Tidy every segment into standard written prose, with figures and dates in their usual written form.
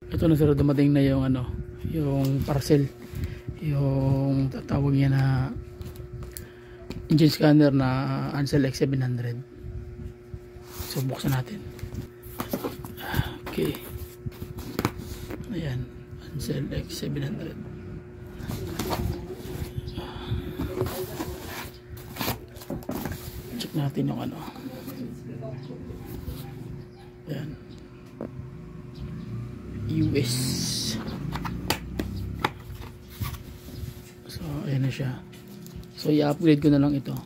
Ito na sir, dumating na yung ano, yung parcel, yung tatawag niya na engine scanner na Ansel X700. So buksan natin. Okay, ayan, Ansel X700. Check natin yung ano, ayan, US. So ayan na siya. So i-upgrade ko na lang ito.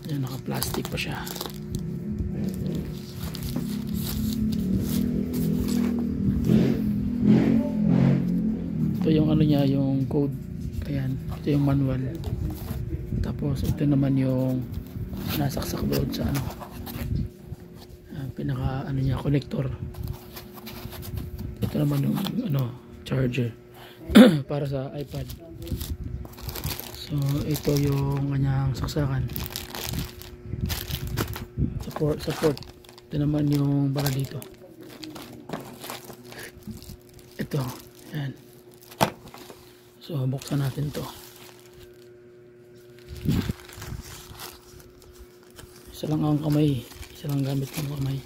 Ayan, naka plastic pa siya. Ito yung ano niya, yung code. Ayan, ito yung manual. Tapos ito naman yung nasaksak doon sa ano, pinaka ano niya, connector. Ito naman yung ano, charger para sa iPad. So ito yung kanyang saksakan, support. Ito naman yung para dito. Ito, yan. So buksan natin to. Isa lang ang kamay, isa lang gamit ng kamay.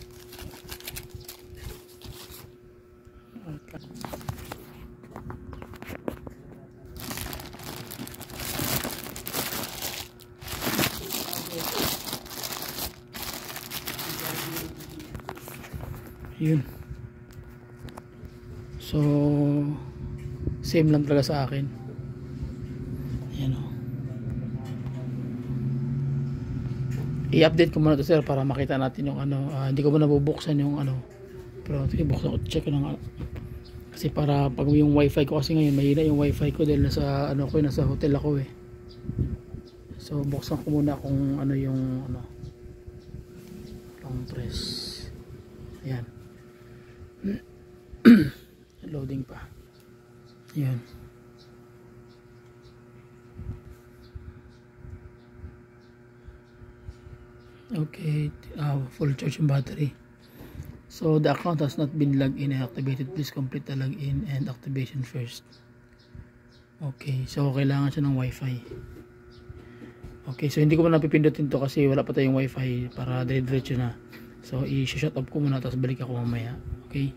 Yun. So same lang talaga sa akin. Ayan o. I-update ko muna to sir para makita natin yung ano. Hindi ko muna bubuksan yung ano, pero buksan ko, check ko lang kasi para pag yung wifi ko, kasi ngayon mahina yung wifi ko dahil nasa ano ko, nasa hotel ako eh. So buksan ko muna kung ano yung ano, long press. Ayan. Loading pa. Ayan. Okay, full charge yung battery. So the account has not been logged in and activated. Please complete the login and activation first. Okay, so kailangan siya ng wifi. Okay, so hindi ko muna napipindutin to kasi wala pa tayong wifi para dire-diretso na. So i-shut off ko muna tapos balik ako mamaya. Okay.